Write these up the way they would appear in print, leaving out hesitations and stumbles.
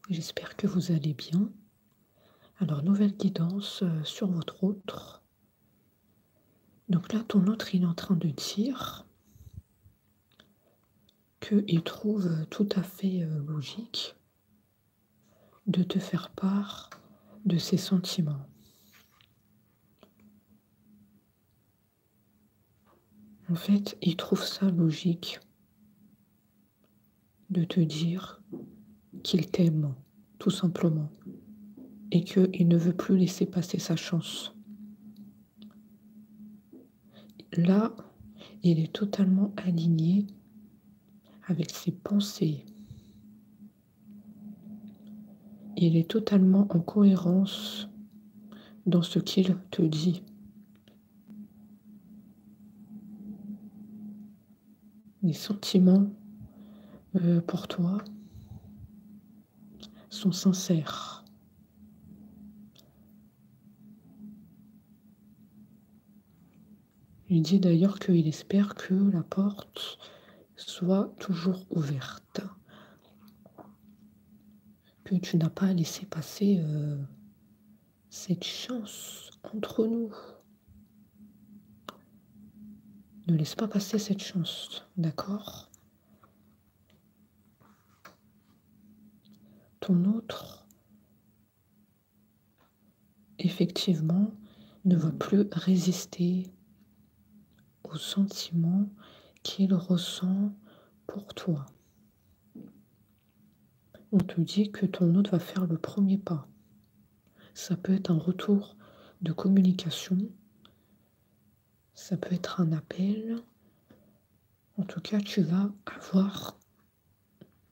J'espère que vous allez bien. Alors, nouvelle guidance sur votre autre. Donc là, ton autre, il est en train de dire qu'il trouve tout à fait logique de te faire part de ses sentiments. En fait, il trouve ça logique de te dire qu'il t'aime, tout simplement, et qu'il ne veut plus laisser passer sa chance. Là, il est totalement aligné avec ses pensées. Il est totalement en cohérence dans ce qu'il te dit. Les sentiments pour toi sont sincères. Il dit d'ailleurs qu'il espère que la porte soit toujours ouverte, que tu n'as pas laissé passer cette chance entre nous. Ne laisse pas passer cette chance, d'accord? Ton autre, effectivement, ne va plus résister aux sentiments qu'il ressent pour toi. On te dit que ton autre va faire le premier pas. Ça peut être un retour de communication, ça peut être un appel. En tout cas, tu vas avoir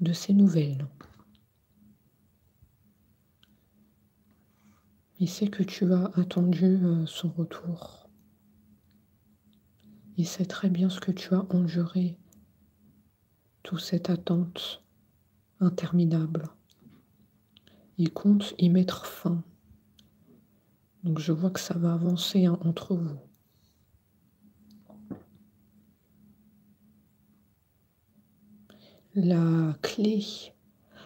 de ces nouvelles. Il sait que tu as attendu son retour. Il sait très bien ce que tu as enduré, toute cette attente interminable. Il compte y mettre fin. Donc je vois que ça va avancer entre vous. La clé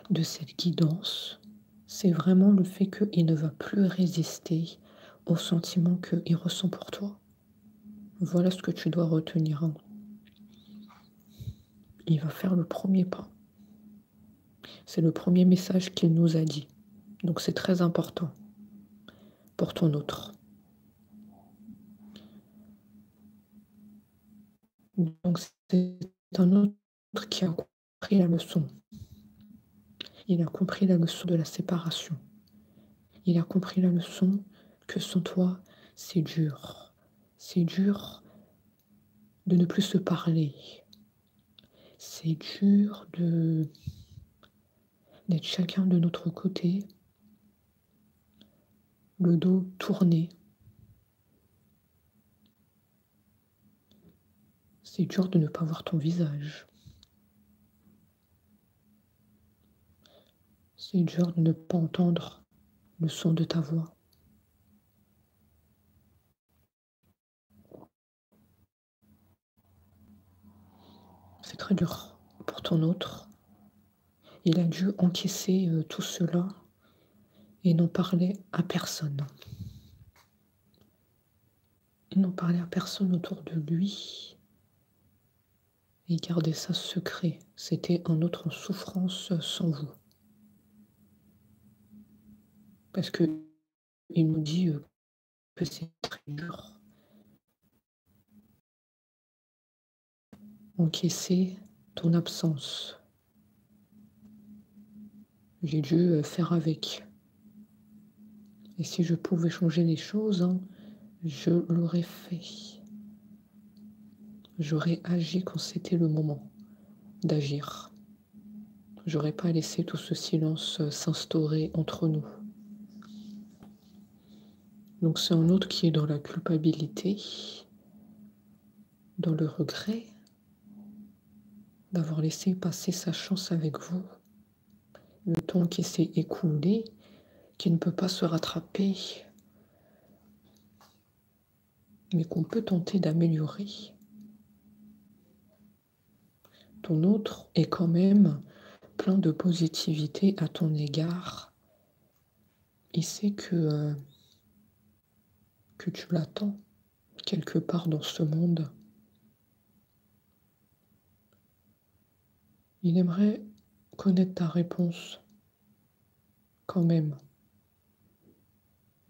de cette guidance, c'est vraiment le fait qu'il ne va plus résister aux sentiments qu'il ressent pour toi. Voilà ce que tu dois retenir. Il va faire le premier pas. C'est le premier message qu'il nous a dit. Donc c'est très important pour ton autre. Donc c'est un autre qui a compris la leçon. Il a compris la leçon de la séparation. Il a compris la leçon que sans toi, c'est dur. C'est dur de ne plus se parler. C'est dur d'être chacun de notre côté, le dos tourné. C'est dur de ne pas voir ton visage. C'est dur de ne pas entendre le son de ta voix. C'est très dur pour ton autre. Il a dû encaisser tout cela et n'en parler à personne. Il n'en parlait à personne autour de lui. Et garder ça secret. C'était un autre en souffrance sans vous. Parce que il nous dit que c'est très dur. Encaisser ton absence. J'ai dû faire avec. Et si je pouvais changer les choses, je l'aurais fait. J'aurais agi quand c'était le moment d'agir. J'aurais pas laissé tout ce silence s'instaurer entre nous. Donc c'est un autre qui est dans la culpabilité, dans le regret d'avoir laissé passer sa chance avec vous. Le temps qui s'est écoulé, qui ne peut pas se rattraper, mais qu'on peut tenter d'améliorer. Ton autre est quand même plein de positivité à ton égard. Il sait que tu l'attends quelque part dans ce monde. Il aimerait connaître ta réponse quand même.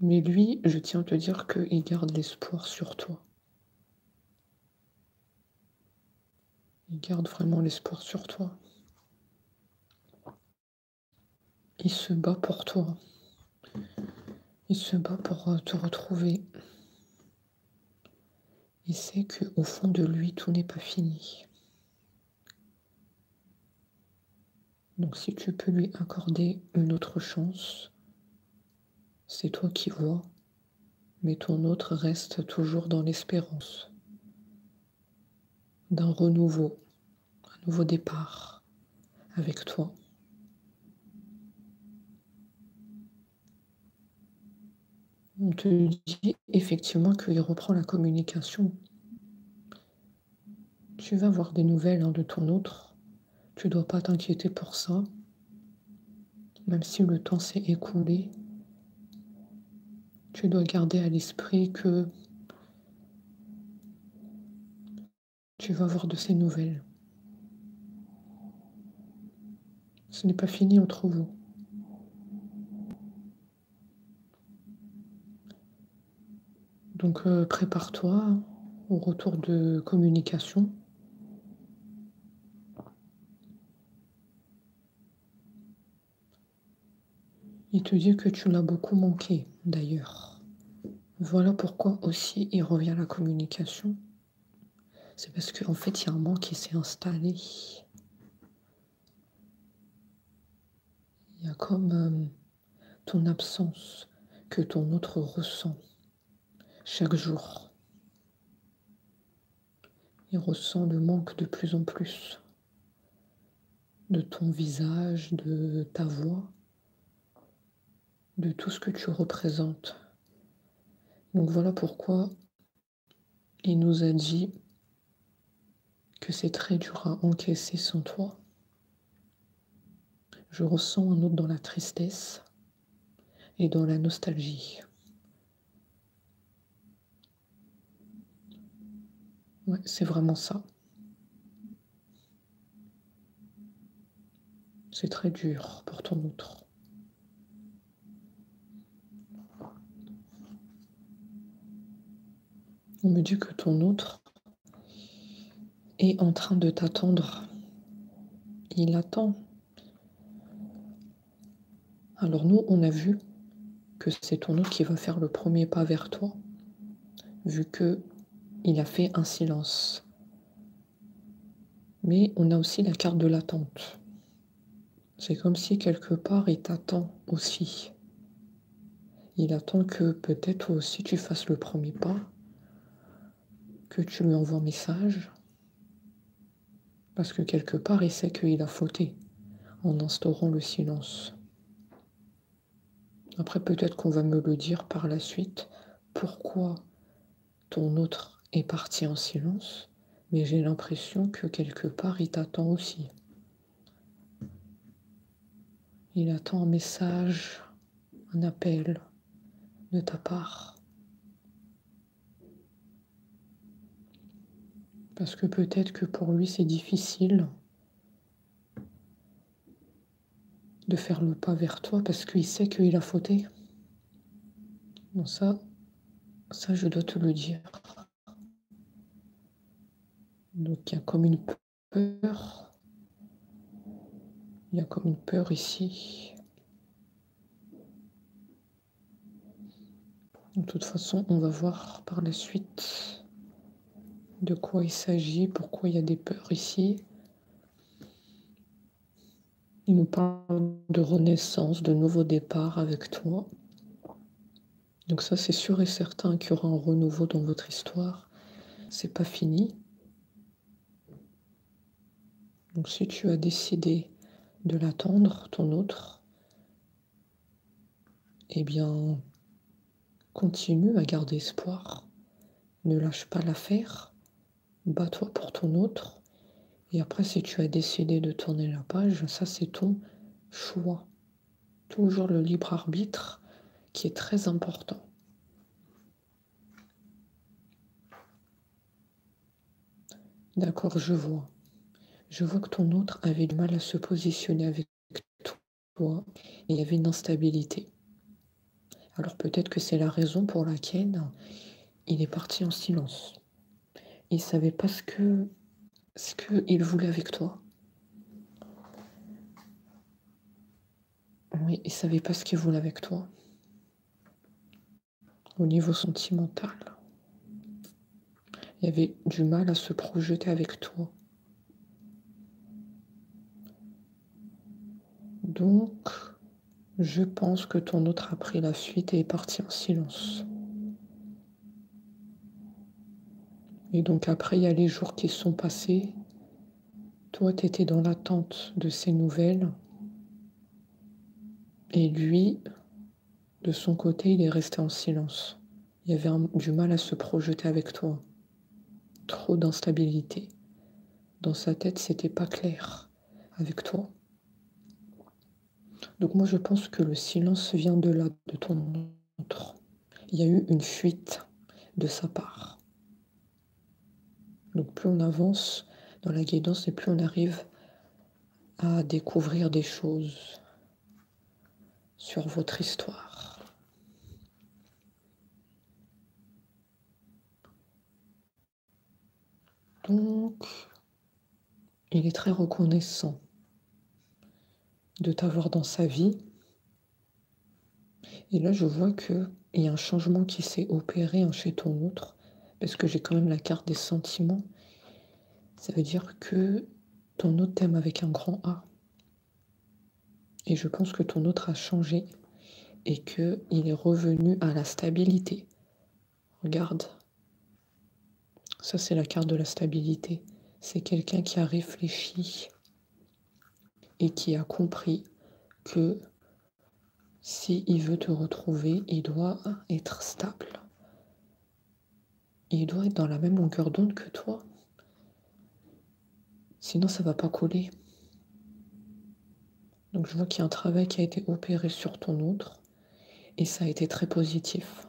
Mais lui, je tiens à te dire qu'il garde l'espoir sur toi. Il garde vraiment l'espoir sur toi. Il se bat pour toi. Il se bat pour te retrouver. Il sait qu'au fond de lui, tout n'est pas fini. Donc si tu peux lui accorder une autre chance, c'est toi qui vois, mais ton autre reste toujours dans l'espérance d'un renouveau, un nouveau départ avec toi. On te dit effectivement qu'il reprend la communication. Tu vas avoir des nouvelles de ton autre. Tu ne dois pas t'inquiéter pour ça. Même si le temps s'est écoulé, tu dois garder à l'esprit que tu vas avoir de ces nouvelles. Ce n'est pas fini entre vous. Donc prépare-toi au retour de communication. Il te dit que tu l'as beaucoup manqué, d'ailleurs. Voilà pourquoi aussi il revient à la communication. C'est parce qu'en fait, il y a un manque qui s'est installé. Il y a comme ton absence que ton autre ressent chaque jour. Il ressent le manque de plus en plus de ton visage, de ta voix, de tout ce que tu représentes. Donc voilà pourquoi il nous a dit que c'est très dur à encaisser sans toi. Je ressens un autre dans la tristesse et dans la nostalgie. Ouais, c'est vraiment ça. C'est très dur pour ton autre. On me dit que ton autre est en train de t'attendre. Il attend. Alors nous, on a vu que c'est ton autre qui va faire le premier pas vers toi, vu que il a fait un silence. Mais on a aussi la carte de l'attente. C'est comme si quelque part il t'attend aussi. Il attend que peut-être toi aussi tu fasses le premier pas, que tu lui envoies un message, parce que quelque part il sait qu'il a fauté en instaurant le silence. Après peut-être qu'on va me le dire par la suite, pourquoi ton autre est parti en silence, mais j'ai l'impression que quelque part il t'attend aussi. Il attend un message, un appel de ta part. Parce que peut-être que pour lui, c'est difficile de faire le pas vers toi parce qu'il sait qu'il a fauté. Bon, ça, je dois te le dire. Donc, il y a comme une peur. Il y a comme une peur ici. De toute façon, on va voir par la suite de quoi il s'agit, pourquoi il y a des peurs ici. Il nous parle de renaissance, de nouveau départ avec toi. Donc ça, c'est sûr et certain qu'il y aura un renouveau dans votre histoire. C'est pas fini. Donc si tu as décidé de l'attendre, ton autre, eh bien, continue à garder espoir. Ne lâche pas l'affaire. Bats-toi pour ton autre. Et après, si tu as décidé de tourner la page, ça c'est ton choix. Toujours le libre arbitre qui est très important. D'accord, je vois. Je vois que ton autre avait du mal à se positionner avec toi et il y avait une instabilité. Alors peut-être que c'est la raison pour laquelle il est parti en silence. Il ne savait pas ce qu'il voulait avec toi. Oui, il ne savait pas ce qu'il voulait avec toi. Au niveau sentimental, il avait du mal à se projeter avec toi. Donc, je pense que ton autre a pris la fuite et est parti en silence. Et donc après, il y a les jours qui sont passés. Toi, tu étais dans l'attente de ces nouvelles. Et lui, de son côté, il est resté en silence. Il y avait du mal à se projeter avec toi. Trop d'instabilité. Dans sa tête, c'était pas clair avec toi. Donc moi, je pense que le silence vient de là, de ton autre. Il y a eu une fuite de sa part. Donc plus on avance dans la guidance et plus on arrive à découvrir des choses sur votre histoire. Donc, il est très reconnaissant de t'avoir dans sa vie. Et là, je vois qu'il y a un changement qui s'est opéré chez ton autre, parce que j'ai quand même la carte des sentiments. Ça veut dire que ton autre t'aime avec un grand A. Et je pense que ton autre a changé et qu'il est revenu à la stabilité. Regarde, ça c'est la carte de la stabilité. C'est quelqu'un qui a réfléchi et qui a compris que s'il veut te retrouver, il doit être stable. Il doit être dans la même longueur d'onde que toi. Sinon, ça ne va pas coller. Donc, je vois qu'il y a un travail qui a été opéré sur ton autre et ça a été très positif.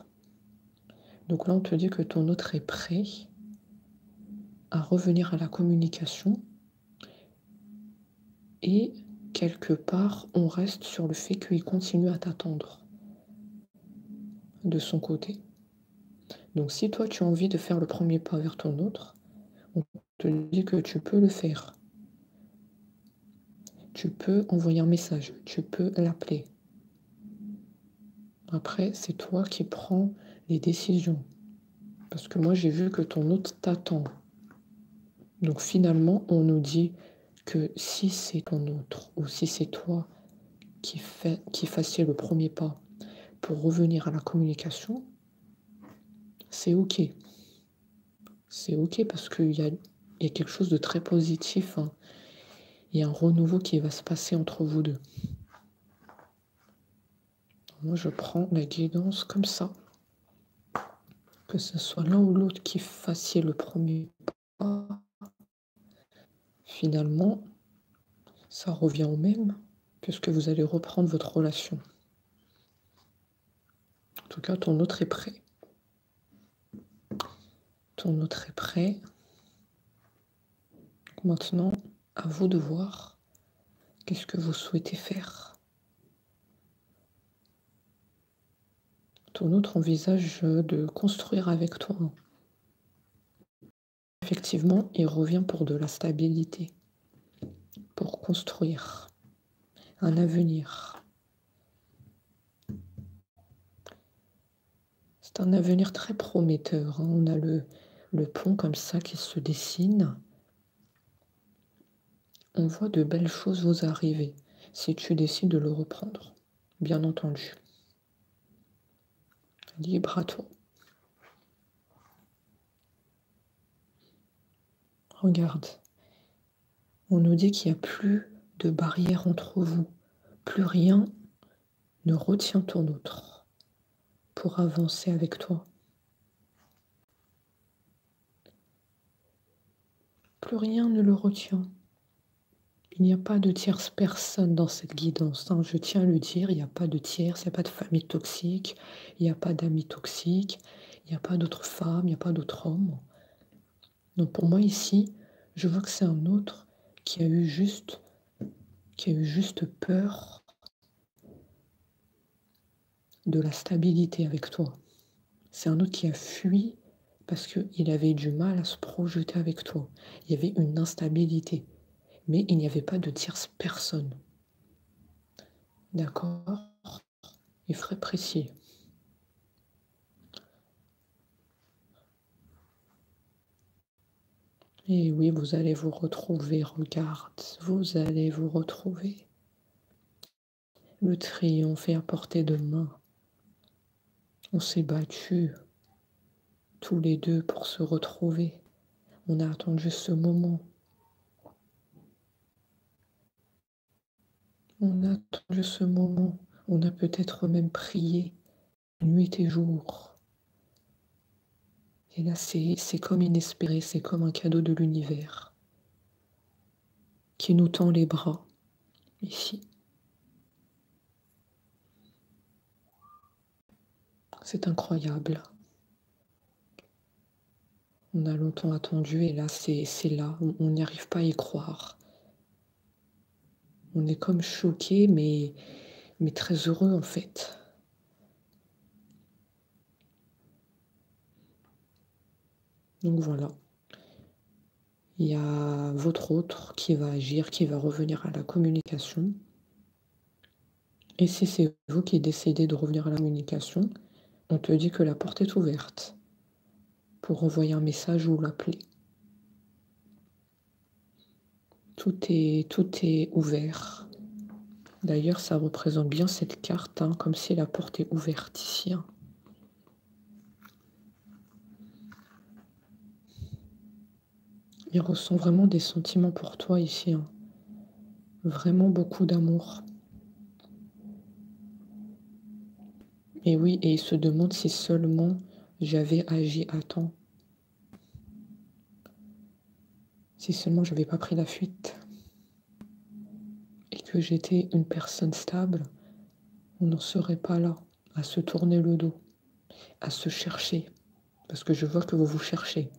Donc là, on te dit que ton autre est prêt à revenir à la communication et quelque part, on reste sur le fait qu'il continue à t'attendre de son côté. Donc, si toi, tu as envie de faire le premier pas vers ton autre, on te dit que tu peux le faire. Tu peux envoyer un message, tu peux l'appeler. Après, c'est toi qui prends les décisions. Parce que moi, j'ai vu que ton autre t'attend. Donc finalement, on nous dit que si c'est ton autre ou si c'est toi qui fassiez le premier pas pour revenir à la communication, c'est OK. C'est OK parce qu'il y a quelque chose de très positif. Hein. Il y a un renouveau qui va se passer entre vous deux. Moi, je prends la guidance comme ça. Que ce soit l'un ou l'autre qui fassiez le premier pas, finalement, ça revient au même, puisque vous allez reprendre votre relation. En tout cas, ton autre est prêt. Ton autre est prêt. Maintenant, à vous de voir qu'est-ce que vous souhaitez faire. Ton autre envisage de construire avec toi. Effectivement, il revient pour de la stabilité, pour construire un avenir. C'est un avenir très prometteur. Hein. On a le pont comme ça qui se dessine. On voit de belles choses vous arriver si tu décides de le reprendre, bien entendu. Libre à toi. Regarde, on nous dit qu'il n'y a plus de barrière entre vous. Plus rien ne retient ton autre pour avancer avec toi. plus rien ne le retient. Il n'y a pas de tierce personne dans cette guidance, hein. Je tiens à le dire, il n'y a pas de tierce, il n'y a pas de famille toxique, il n'y a pas d'amis toxiques, il n'y a pas d'autres femmes, il n'y a pas d'autres hommes. Donc pour moi ici, je vois que c'est un autre qui a eu juste peur de la stabilité avec toi. C'est un autre qui a fui parce qu'il avait du mal à se projeter avec toi. Il y avait une instabilité, mais il n'y avait pas de tierce personne. D'accord? Il ferait précis. Et oui, vous allez vous retrouver, regarde, vous allez vous retrouver. Le triomphe est à portée de main. On s'est battus tous les deux pour se retrouver. On a attendu ce moment. On a attendu ce moment. On a peut-être même prié nuit et jour. Et là, c'est comme inespéré, c'est comme un cadeau de l'univers qui nous tend les bras, ici. C'est incroyable. On a longtemps attendu et là, c'est là. On n'y arrive pas à y croire. On est comme choqué, mais très heureux en fait. Donc voilà. Il y a votre autre qui va agir, qui va revenir à la communication. Et si c'est vous qui décidez de revenir à la communication, on te dit que la porte est ouverte pour envoyer un message ou l'appeler. Tout est ouvert. D'ailleurs, ça représente bien cette carte, hein, comme si la porte est ouverte ici. Hein. Il ressent vraiment des sentiments pour toi ici. Hein. Vraiment beaucoup d'amour. Et oui, et il se demande si seulement j'avais agi à temps. Si seulement j'avais pas pris la fuite. Et que j'étais une personne stable, on n'en serait pas là, à se tourner le dos, à se chercher. Parce que je vois que vous vous cherchez.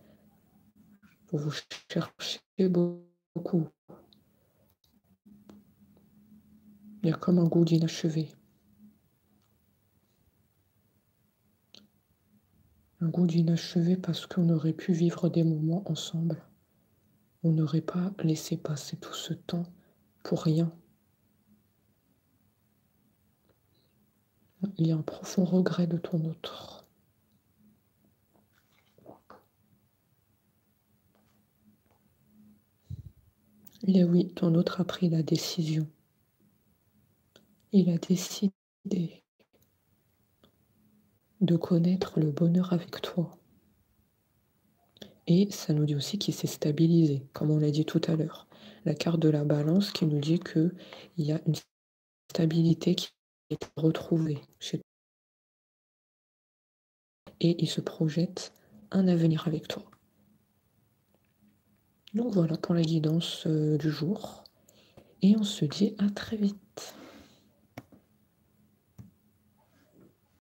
Vous vous cherchez beaucoup. Il y a comme un goût d'inachevé. Un goût d'inachevé parce qu'on aurait pu vivre des moments ensemble. On n'aurait pas laissé passer tout ce temps pour rien. Il y a un profond regret de ton autre. Et oui, ton autre a pris la décision. Il a décidé de connaître le bonheur avec toi. Et ça nous dit aussi qu'il s'est stabilisé, comme on l'a dit tout à l'heure. La carte de la balance qui nous dit qu'il y a une stabilité qui est retrouvée chez toi. Et il se projette un avenir avec toi. Donc voilà pour la guidance du jour. Et on se dit à très vite.